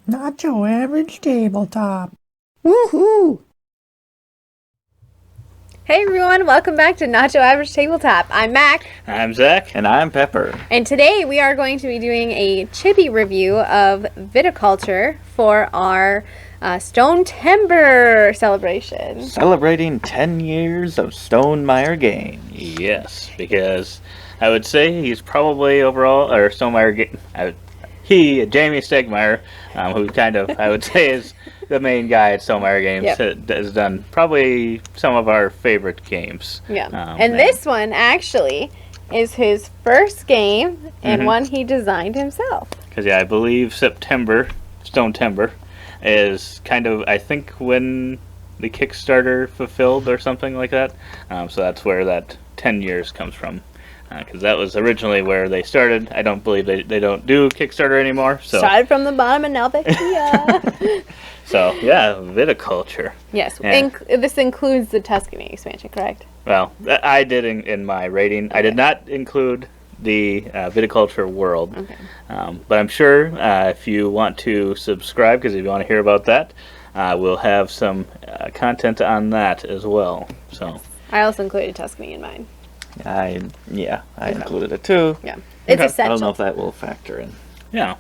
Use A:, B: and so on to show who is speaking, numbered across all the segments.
A: Not your average tabletop. Woohoo!
B: Hey everyone, welcome back to Not Your Average Tabletop. I'm Mac.
C: I'm Zach.
D: And I'm Pepper.
B: And today we are going to be doing a CHIPPI review of Viticulture for our Stonemaier celebration.
D: Celebrating 10 years of Stonemaier Games.
C: Yes, because I would say he's probably overall, or Jamie Stegmaier, who kind of, I would say, is the main guy at Stonemaier Games, has done probably some of our favorite games.
B: Yeah, and this one actually is his first game and one he designed himself.
C: Because, I believe Stonemaier is kind of, I think, when the Kickstarter fulfilled or something like that. So that's where that 10 years comes from. Because that was originally where they started. I don't believe they don't do Kickstarter anymore. So
B: started from the bottom and now they're here.
C: So, yeah, Viticulture.
B: Yes, this includes the Tuscany expansion, correct?
C: Well, I did in my rating. Okay. I did not include the Viticulture world. Okay. But I'm sure if you want to subscribe, because if you want to hear about that, we'll have some content on that as well. So
B: I also included Tuscany in mine.
D: I included it too.
B: Yeah, it's essential.
D: I don't know if that will factor in.
C: Yeah.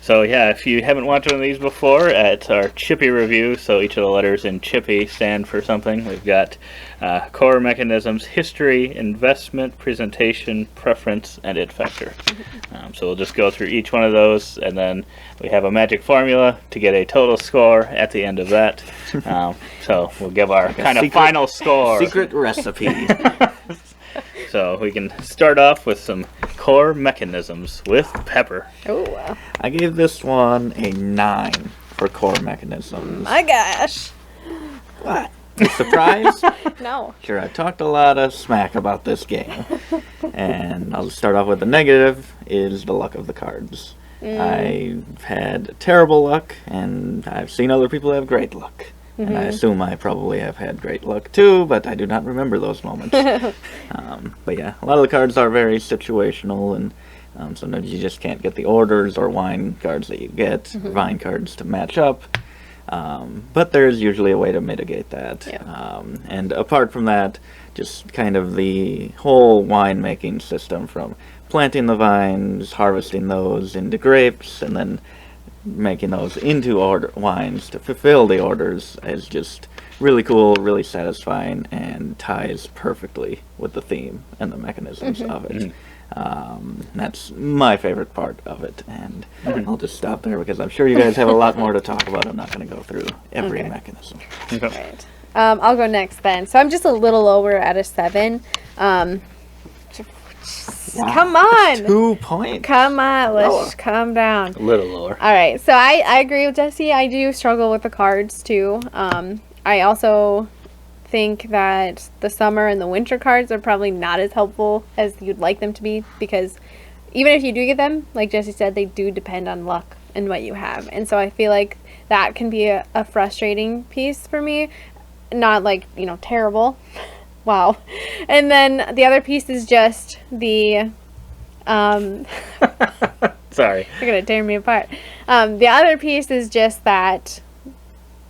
C: So yeah, if you haven't watched one of these before, it's our CHIPPI review. So each of the letters in CHIPPI stand for something. We've got core mechanisms, history, investment, presentation, preference, and it factor. So we'll just go through each one of those, and then we have a magic formula to get a total score at the end of that. So we'll give our kind of final score.
D: Secret recipe.
C: So we can start off with some core mechanisms with Pepper.
B: Oh,
D: I gave this one a 9 for core mechanisms.
B: My gosh.
D: What? Surprise?
B: No.
D: Sure, I talked a lot of smack about this game. And I'll start off with the negative is the luck of the cards. I've had terrible luck, and I've seen other people have great luck. And I assume I probably have had great luck too, but I do not remember those moments. But yeah, a lot of the cards are very situational, and sometimes you just can't get the orders or wine cards that you get, vine cards to match up. But there's usually a way to mitigate that. Yeah. And apart from that, just kind of the whole winemaking system, from planting the vines, harvesting those into grapes, and then making those into wines to fulfill the orders is just really cool, really satisfying, and ties perfectly with the theme and the mechanisms of it. That's my favorite part of it, and I'll just stop there because I'm sure you guys have a lot more to talk about. I'm not going to go through every mechanism.
B: Right. I'll go next then. So I'm just a little lower at a 7. Wow. Come on!
D: 2 points.
B: Come on, let's calm down.
C: A little lower.
B: All right, so I agree with Jesse. I do struggle with the cards too. I also think that the summer and the winter cards are probably not as helpful as you'd like them to be, because even if you do get them, like Jesse said, they do depend on luck and what you have. And so I feel like that can be a frustrating piece for me. Not like, terrible. Wow. And then the other piece is just the
C: sorry,
B: you're gonna tear me apart. The other piece is just that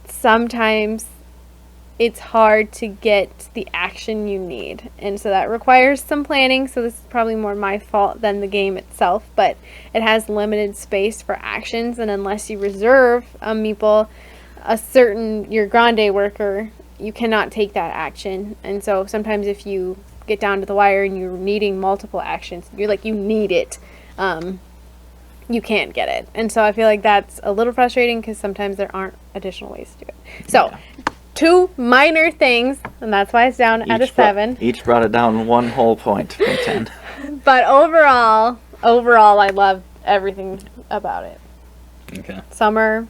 B: sometimes it's hard to get the action you need, and so that requires some planning. So this is probably more my fault than the game itself, but it has limited space for actions, and unless you reserve a meeple, your grande worker, you cannot take that action. And so sometimes if you get down to the wire and you're needing multiple actions, you need it, you can't get it. And so I feel like that's a little frustrating because sometimes there aren't additional ways to do it. So 2 minor things, and that's why it's down at a 7.
D: Each brought it down 1 whole point from 10.
B: But overall I love everything about it.
C: Okay.
B: Summer,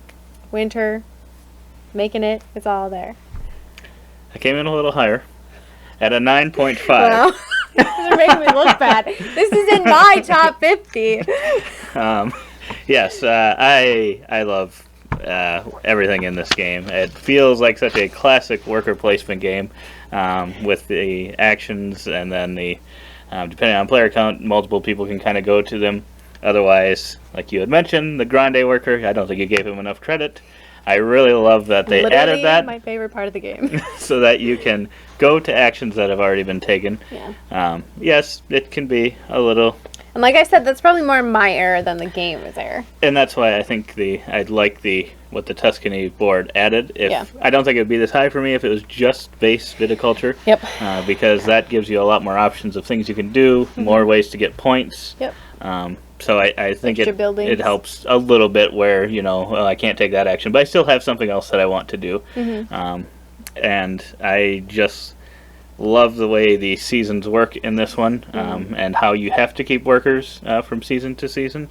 B: winter, making it's all there.
C: I came in a little higher, at a 9.5.
B: Well, you're making me look bad. This is in my top 50.
C: Yes, I love everything in this game. It feels like such a classic worker placement game, with the actions, and then the depending on player count, multiple people can kind of go to them. Otherwise, like you had mentioned, the grande worker, I don't think you gave him enough credit. I really love that they
B: Literally
C: added that
B: my favorite part of the game.
C: so that you can go to actions that have already been taken.
B: Yeah.
C: Yes, it can be a little,
B: And like I said, that's probably more my error than the game's error.
C: and that's why I think I'd like what the Tuscany board added.
B: Yeah.
C: I don't think it would be this high for me if it was just base viticulture.
B: Yep.
C: Because that gives you a lot more options of things you can do, more ways to get points.
B: Yep.
C: So I think
B: Extra buildings.
C: it helps a little bit where, well, I can't take that action, but I still have something else that I want to do. And I just love the way the seasons work in this one, and how you have to keep workers from season to season.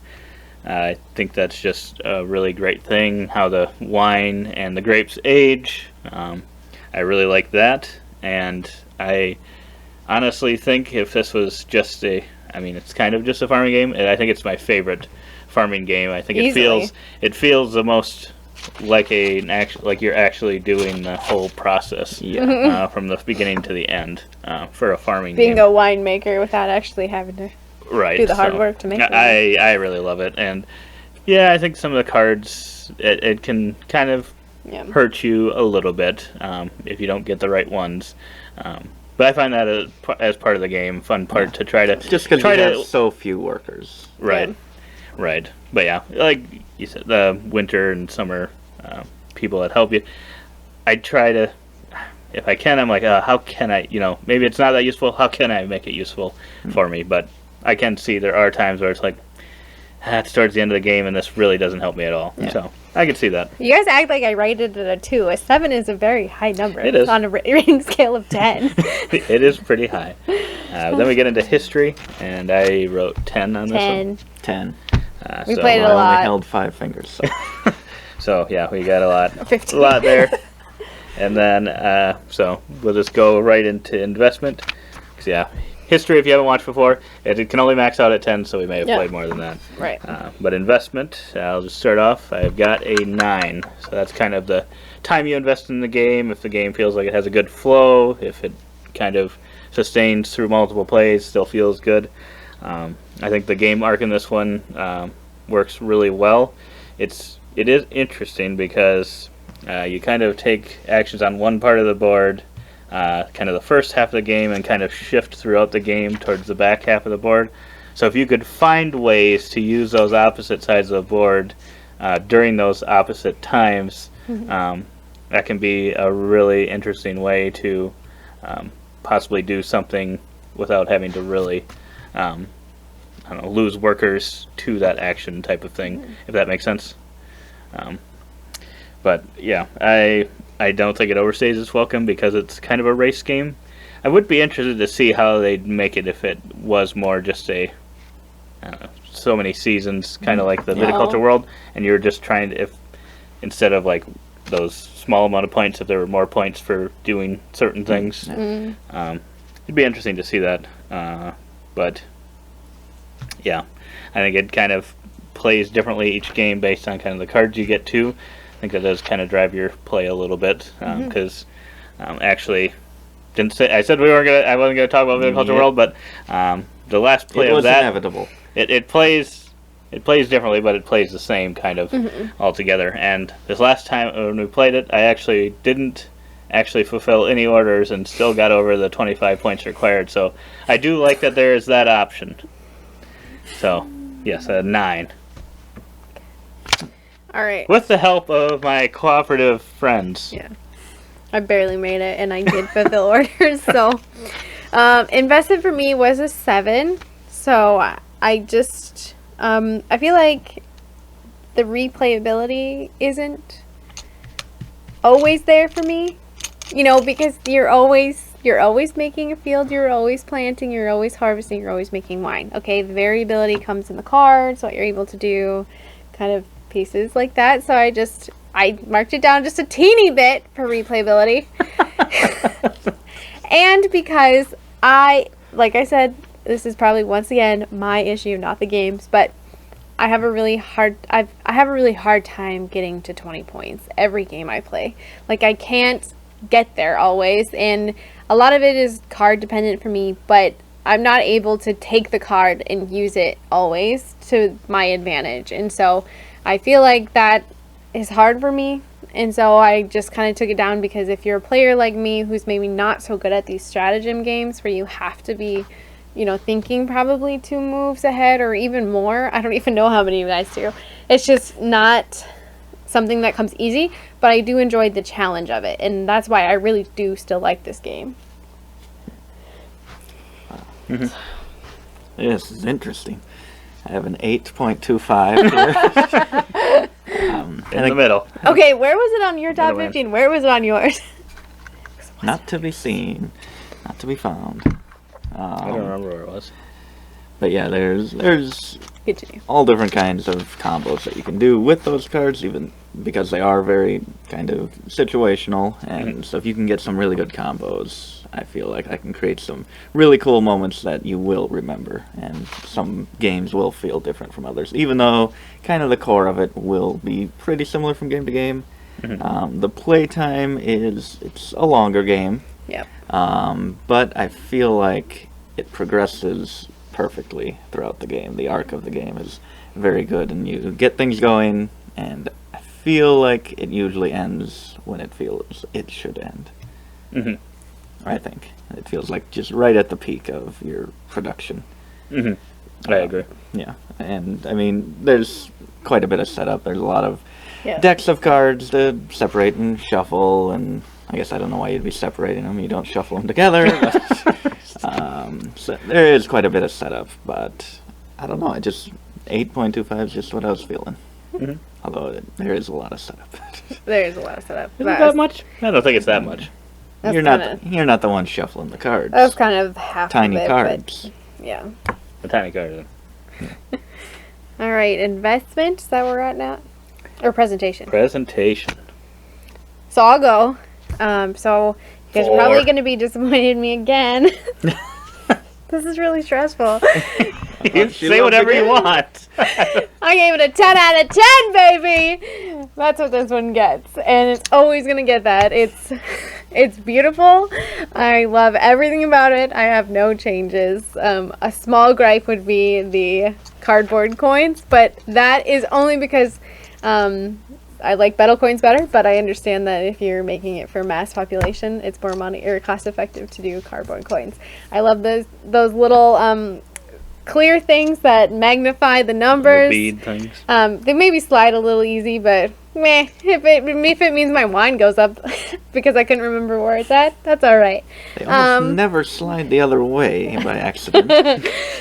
C: I think that's just a really great thing, how the wine and the grapes age. I really like that, and I honestly think if this was just it's kind of just a farming game, and I think it's my favorite farming game. I think
B: Easily.
C: it feels the most like like you're actually doing the whole process, from the beginning to the end, for a farming
B: Being
C: game.
B: a winemaker without actually having to do the hard work to make it.
C: I really love it, and yeah, I think some of the cards it can kind of hurt you a little bit if you don't get the right ones. But I find that as part of the game, fun part to try to
D: Just because you have so few workers.
C: Right. But yeah, like you said, the winter and summer people that help you, I try to, if I can, I'm like, how can I, maybe it's not that useful, how can I make it useful for me? But I can see there are times where it's like, it's towards the end of the game and this really doesn't help me at all. So I can see that.
B: You guys act like I rated it a 2. A 7 is a very high number.
C: It is.
B: On a rating scale of 10.
C: It is pretty high. Then we get into history, and I wrote 10 on this one.
D: 10.
B: We played it a
D: I
B: lot.
D: only held 5 fingers. So.
C: So yeah, we got a lot.
B: 15.
C: A lot there. And then, so we'll just go right into investment. 'Cause, yeah, history, if you haven't watched before, it can only max out at 10, so we may have played more than that.
B: Right.
C: But investment, I'll just start off. I've got a 9. So that's kind of the time you invest in the game. If the game feels like it has a good flow, if it kind of sustains through multiple plays, still feels good. I think the game arc in this one works really well. It is interesting because you kind of take actions on one part of the board, kind of the first half of the game, and kind of shift throughout the game towards the back half of the board. So if you could find ways to use those opposite sides of the board during those opposite times, that can be a really interesting way to possibly do something without having to really lose workers to that action type of thing, if that makes sense. But yeah, I don't think it overstays its welcome because it's kind of a race game. I would be interested to see how they'd make it if it was more just so many seasons, kind of like the Viticulture world, and you were just trying to, if instead of like those small amount of points, if there were more points for doing certain things, it'd be interesting to see that. But yeah, I think it kind of plays differently each game based on kind of the cards you get too. I think that does kind of drive your play a little bit because actually didn't say I said I wasn't gonna talk about Viticulture World, but the last play
D: it was
C: of that
D: inevitable.
C: It plays differently, but it plays the same kind of altogether. And this last time when we played it, I actually didn't fulfill any orders and still got over the 25 points required. So I do like that there is that option. So yes, a 9.
B: All right.
C: With the help of my cooperative friends.
B: Yeah. I barely made it, and I did fulfill orders. So, invested for me was a 7. So I just, I feel like the replayability isn't always there for me. Because you're always making a field, you're always planting, you're always harvesting, you're always making wine. Okay, the variability comes in the cards, what you're able to do, kind of pieces like that. So I marked it down just a teeny bit for replayability. And because like I said, this is probably once again my issue, not the game's, but I have a really hard time getting to 20 points every game I play. Like, I can't get there always, and a lot of it is card dependent for me, but I'm not able to take the card and use it always to my advantage. And so I feel like that is hard for me. And so I just kind of took it down, because if you're a player like me who's maybe not so good at these stratagem games where you have to be, you know, thinking probably 2 moves ahead or even more. I don't even know how many you guys do. It's just not something that comes easy, but I do enjoy the challenge of it. And that's why I really do still like this game.
D: This is interesting. I have an 8.25 here.
C: In the middle.
B: Okay, where was it on your top
C: Middle
B: 15? Where was it on yours?
D: Not to be seen, not to be found.
C: I don't remember where it was.
D: But yeah, there's
B: Continue.
D: all different kinds of combos that you can do with those cards, even because they are very kind of situational. And so if you can get some really good combos, I feel like I can create some really cool moments that you will remember. And some games will feel different from others, even though kind of the core of it will be pretty similar from game to game. The playtime it's a longer game.
B: Yep.
D: But I feel like it progresses perfectly throughout the game. The arc of the game is very good, and you get things going, and I feel like it usually ends when it feels it should end. I think. It feels like just right at the peak of your production.
C: I agree.
D: Yeah, and I mean, there's quite a bit of setup. There's a lot of
B: Yeah.
D: decks of cards to separate and shuffle, and I guess I don't know why you'd be separating them. You don't shuffle them together. So there is quite a bit of setup, but I don't know. 8.25 is just what I was feeling. Although there is a lot of setup.
B: There's a lot of setup.
C: Isn't that much? I don't think it's that much.
B: That's
D: You're not the one shuffling the cards.
B: That's kind of half
D: Tiny
B: of it,
D: cards.
B: But yeah.
C: A tiny card.
B: All right, investment. Is that where we're at now? Or presentation?
C: Presentation.
B: So I'll go. So you guys are
C: 4.
B: probably going to be disappointed in me again. This is really stressful.
C: You say whatever you want.
B: I gave it a 10 out of 10, baby. That's what this one gets, and it's always gonna get that. It's beautiful. I love everything about it. I have no changes. A small gripe would be the cardboard coins, but that is only because I like metal coins better. But I understand that if you're making it for mass population, it's more money or cost effective to do cardboard coins. I love those little clear things that magnify the numbers.
C: Little bead things.
B: They maybe slide a little easy, but meh. If it means my wine goes up because I couldn't remember where it's at, that's all right.
D: They almost never slide the other way by accident.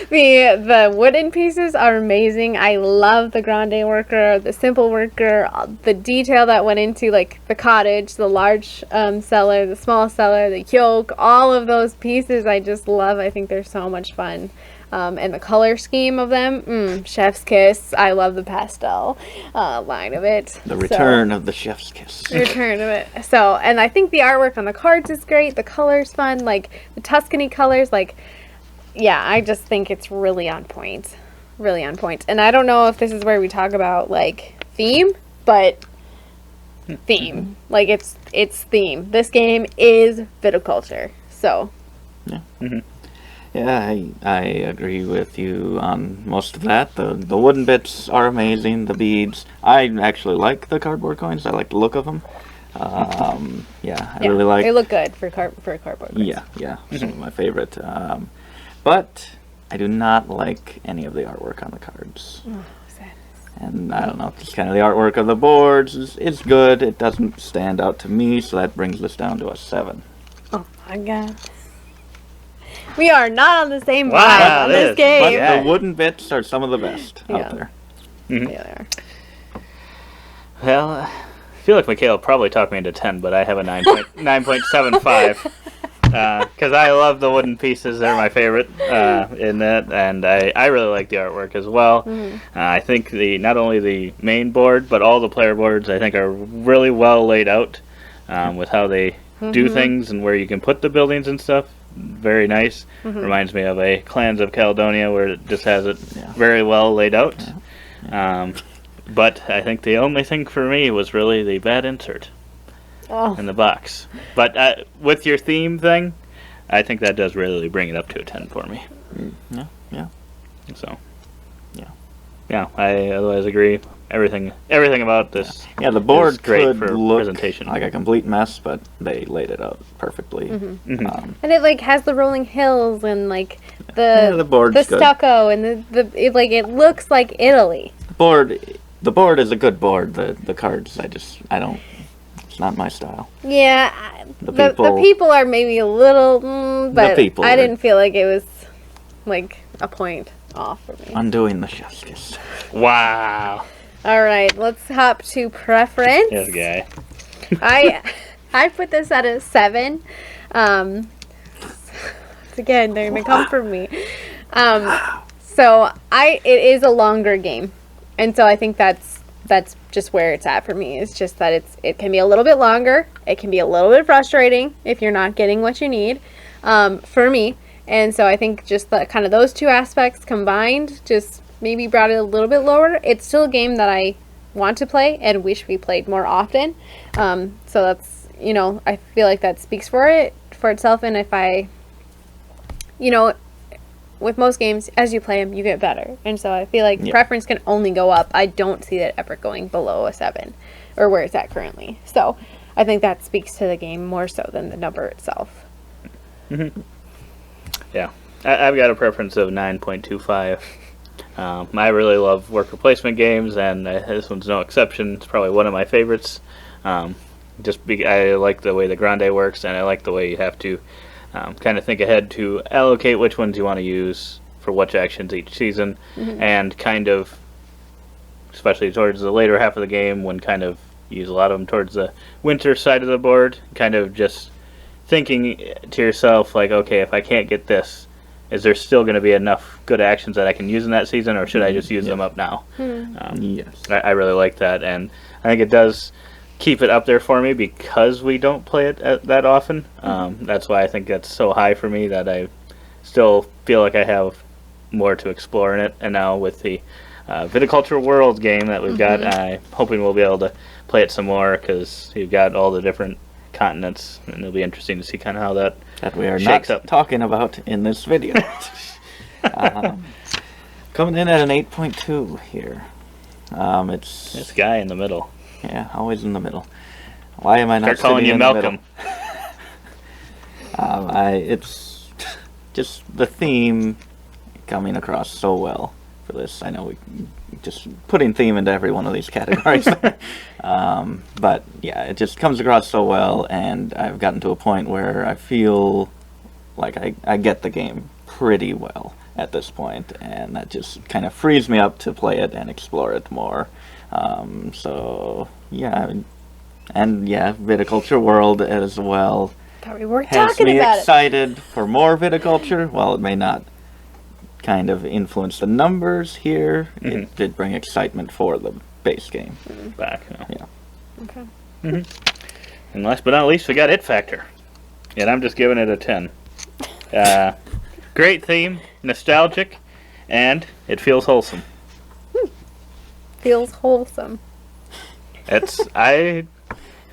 B: The wooden pieces are amazing. I love the grande worker, the simple worker, the detail that went into like the cottage, the large cellar, the small cellar, the yoke. All of those pieces I just love. I think they're so much fun. And the color scheme of them, chef's kiss. I love the pastel line of it.
D: The return of the chef's kiss.
B: The return of it. So, and I think the artwork on the cards is great. The color's fun, like the Tuscany colors. Like, yeah, I just think it's really on point. Really on point. And I don't know if this is where we talk about like theme, but theme. Like it's theme. This game is viticulture. So.
D: Yeah. Yeah, I agree with you on most of that. The wooden bits are amazing. The beads. I actually like the cardboard coins. I like the look of them. I really like.
B: They look good for cardboard coins.
D: Yeah, some of my favorite. But I do not like any of the artwork on the cards.
B: Oh, sadness.
D: And I don't know, just kind of the artwork of the boards is good. It doesn't stand out to me, so that brings this down to a 7.
B: Oh my god. We are not on the same
C: Wow,
B: vibe on this
C: but
B: game.
D: But the wooden bits are some of the best out there.
B: Yeah, they are.
C: Well, I feel like Michaela probably talked me into 10, but I have a 9.75. Because I love the wooden pieces. They're my favorite in that, and I really like the artwork as well. I think not only the main board, but all the player boards I think are really well laid out with how they do things and where you can put the buildings and stuff. Very nice. Reminds me of a Clans of Caledonia where it just has it very well laid out. But I think the only thing for me was really the bad insert in the box. But with your theme thing, I think that does really bring it up to a 10 for me.
D: Yeah, yeah.
C: So,
D: Yeah.
C: yeah, I otherwise agree. Everything about this.
D: Yeah, the board
C: is great
D: could
C: for
D: look
C: presentation.
D: like a complete mess, but they laid it out perfectly.
B: And it like has the rolling hills and like
D: Yeah, the board's
B: the
D: good.
B: stucco and it looks like Italy.
D: The board is a good board. The cards, I don't. It's not my style.
B: Yeah,
D: The
B: the people are maybe a little, but
D: people
B: I
D: are-
B: didn't feel like it was like a point off for me.
D: Undoing the chef's kiss.
C: Wow.
B: All right, let's hop to preference.
C: This guy.
B: I put this at a 7. Again, they're gonna come for me. So it is a longer game, and so I think that's just where it's at for me. It's just that it can be a little bit longer. It can be a little bit frustrating if you're not getting what you need, for me. And so I think just the kind of those two aspects combined just maybe brought it a little bit lower. It's still a game that I want to play and wish we played more often. So that's, I feel like that speaks for itself. And if with most games, as you play them, you get better. And so I feel like preference can only go up. I don't see that ever going below a 7 or where it's at currently. So I think that speaks to the game more so than the number itself.
C: Mm-hmm. Yeah. I've got a preference of 9.25. I really love worker placement games, and this one's no exception. It's probably one of my favorites. I like the way the Grande works, and I like the way you have to kind of think ahead to allocate which ones you want to use for which actions each season, and kind of, especially towards the later half of the game, when kind of use a lot of them towards the winter side of the board, kind of just thinking to yourself, like, okay, if I can't get this, is there still going to be enough good actions that I can use in that season, or should I just use them up now?
D: Yes.
C: I really like that, and I think it does keep it up there for me because we don't play it that often. That's why I think that's so high for me, that I still feel like I have more to explore in it. And now with the Viticulture World game that we've got, I'm hoping we'll be able to play it some more, because you've got all the different continents, and it'll be interesting to see kind of how that
D: we are
C: shakes
D: not
C: up.
D: talking about in this video. Coming in at an 8.2 here. It's
C: This guy in the middle.
D: Yeah, always in the middle. Why am I not
C: Start calling
D: sitting
C: you
D: in
C: Malcolm.
D: the middle? It's just the theme coming across so well for this. I know we just putting theme into every one of these categories. But yeah, it just comes across so well, and I've gotten to a point where I feel like I get the game pretty well at this point, and that just kind of frees me up to play it and explore it more. So yeah, and yeah, Viticulture World as well
B: Thought we weren't
D: has
B: talking
D: me
B: about it.
D: excited for more Viticulture. While it may not kind of influence the numbers here, it did bring excitement for the base game.
C: Back.
D: Yeah.
B: Okay.
C: And last but not least, we got It Factor. And I'm just giving it a 10. Great theme, nostalgic, and it feels wholesome.
B: Feels wholesome.
C: If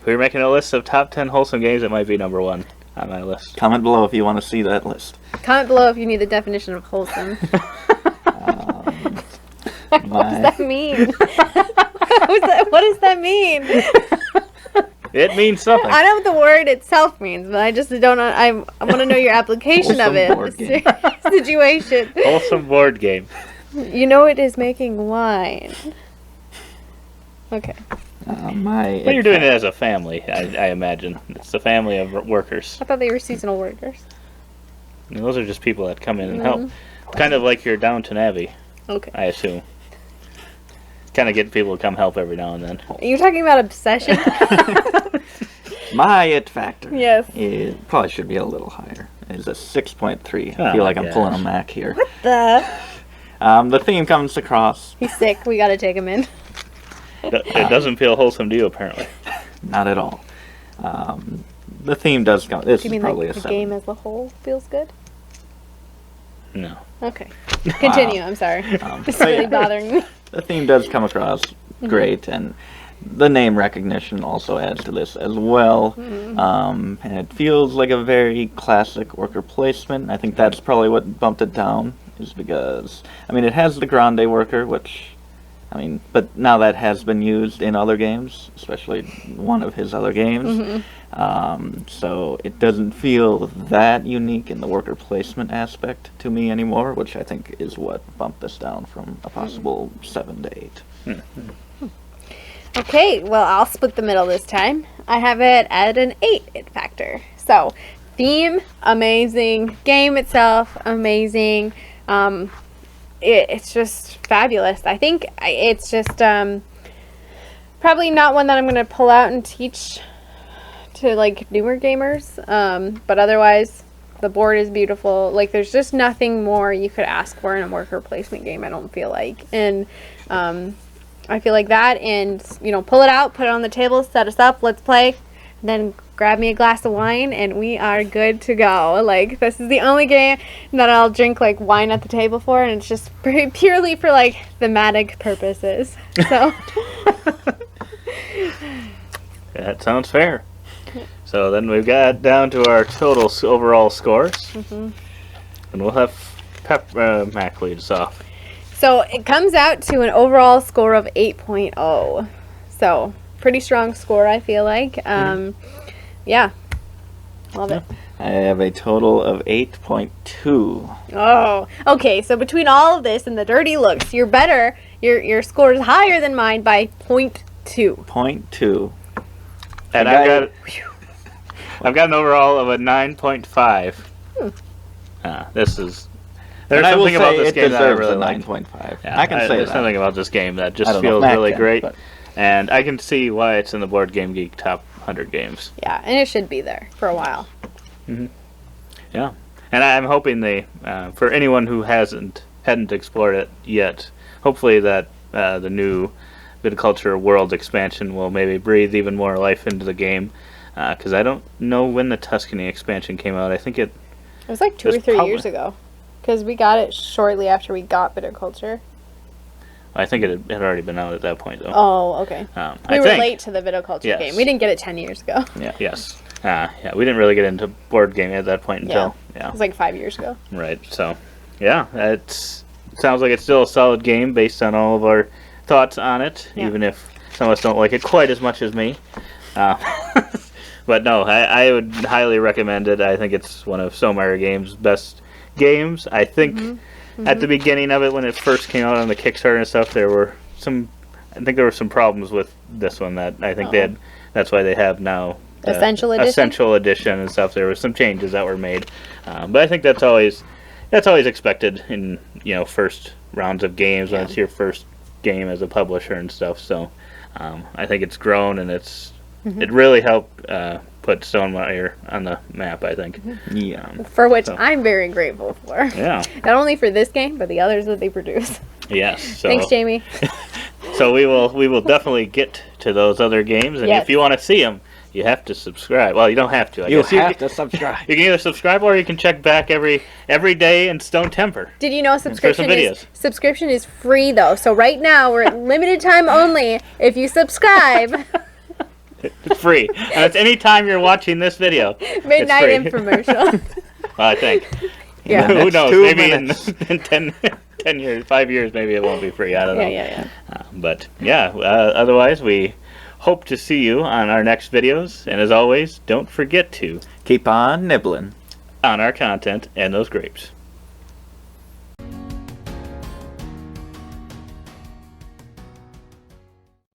C: we were making a list of top 10 wholesome games, it might be number 1 on my list.
D: Comment below if you want to see that list.
B: Comment below if you need the definition of wholesome. What does that mean? What does that mean?
C: It means something.
B: I know what the word itself means, but I just don't know. I want to know your application of
D: Wholesome board
B: it.
D: game.
B: Situation.
C: Wholesome board game.
B: You know it is making wine. Okay.
C: Well, you're doing it as a family, I imagine. It's a family of workers.
B: I thought they were seasonal workers.
C: And those are just people that come in and help. Kind of like your Downton Abbey,
B: Okay.
C: I assume. Kind of get people to come help every now and then.
B: Are you talking about obsession?
D: My It Factor.
B: Yes.
D: It probably should be a little higher. It's a 6.3. I
C: Oh
D: feel like
C: my
D: I'm pulling a
C: gosh.
D: Mac here.
B: The
D: The theme comes across.
B: He's sick. We gotta take him in.
C: It doesn't feel wholesome to you, apparently.
D: Not at all. The theme does come. This
B: Do you
D: is
B: mean
D: probably
B: like
D: a
B: the
D: 7.
B: game as a whole feels good?
C: No.
B: Okay. Continue. I'm sorry. It's
D: so
B: really
D: yeah,
B: bothering me.
D: the theme does come across great, and the name recognition also adds to this as well. And it feels like a very classic worker placement. I think that's probably what bumped it down, is because, I mean, it has the grande worker, which, I mean, but now that has been used in other games, especially one of his other games. So it doesn't feel that unique in the worker placement aspect to me anymore, which I think is what bumped this down from a possible 7 to 8.
B: Okay, well, I'll split the middle this time. I have it at an 8 it factor. So, theme, amazing. Game itself, amazing. It's just fabulous. I think it's just probably not one that I'm going to pull out and teach to, like, newer gamers. But otherwise, the board is beautiful. Like, there's just nothing more you could ask for in a worker placement game, I don't feel like. And I feel like that, and, you know, pull it out, put it on the table, set us up, let's play, and then grab me a glass of wine, and we are good to go. Like, this is the only game that I'll drink, like, wine at the table for, and it's just purely for, like, thematic purposes. So.
C: That sounds fair. So then we've got down to our total overall scores. And we'll have Mac lead us off.
B: So it comes out to an overall score of 8.0. So pretty strong score, I feel like. Yeah, love it.
D: I have a total of 8.2.
B: Oh, okay. So between all of this and the dirty looks, you're better. Your score is higher than mine by 0.2.
D: 0.2.
C: And I've got an overall of a 9.5. This is. There's
D: And
C: something about this
D: it
C: game that I
D: deserves
C: really
D: a
C: like.
D: 9.5.
C: Yeah,
D: I can say
C: there's
D: that.
C: something about this game that
D: I
C: just
D: don't know if
C: feels
D: Mac
C: really
D: can,
C: great,
D: but-
C: and I can see why it's in the Board Game Geek top 100 games.
B: Yeah, and it should be there for a while.
C: Yeah, and I'm hoping they, for anyone who hadn't explored it yet, hopefully that the new Viticulture World expansion will maybe breathe even more life into the game, because I don't know when the Tuscany expansion came out. I think it
B: It was like 2 or 3 years ago, because we got it shortly after we got Viticulture.
C: I think it had already been out at that point, though.
B: Oh, okay. We
C: I
B: were
C: think.
B: late to the Viticulture
C: Yes.
B: game. We didn't get it 10 years ago.
D: Yeah.
C: Yes. Yeah, we didn't really get into board gaming at that point until,
B: It was like 5 years ago.
C: Right, so, yeah, it sounds like it's still a solid game based on all of our thoughts on it,
B: Yeah.
C: even if some of us don't like it quite as much as me. But no, I would highly recommend it. I think it's one of Stonemaier Games' best games. I think at the beginning of it, when it first came out on the Kickstarter and stuff, there were some problems with this one that I think they had. That's why they have now
B: Essential Edition?
C: Essential Edition and stuff. There were some changes that were made, but I think that's always expected in first rounds of games when it's your first game as a publisher and stuff. So I think it's grown and it really helped put Stonemaier on the map, I think.
D: Yeah.
B: For which
C: So.
B: I'm very grateful for.
C: Yeah.
B: Not only for this game, but the others that they produce.
C: Yes. So,
B: Thanks, Jamie.
C: So we will definitely get to those other games, and
B: Yes.
C: if you want to see them, you have to subscribe. Well, you don't have to. I
D: You
C: guess.
D: have to subscribe.
C: You can either subscribe or you can check back every day in Stone Temper.
B: Did you know
C: some
B: subscription
C: videos.
B: is free though? So right now we're at limited time only. If you subscribe,
C: It's free, and it's any time you're watching this video.
B: midnight
C: it's free.
B: infomercial.
C: Well, I think.
B: Yeah.
C: Who
D: Next
C: knows?
D: 2
C: Maybe
D: minutes.
C: in 10 years, 5 years, maybe it won't be free. I don't know.
B: Yeah.
C: But yeah, otherwise we hope to see you on our next videos, and as always, don't forget to
D: Keep on nibbling.
C: on our content and those grapes.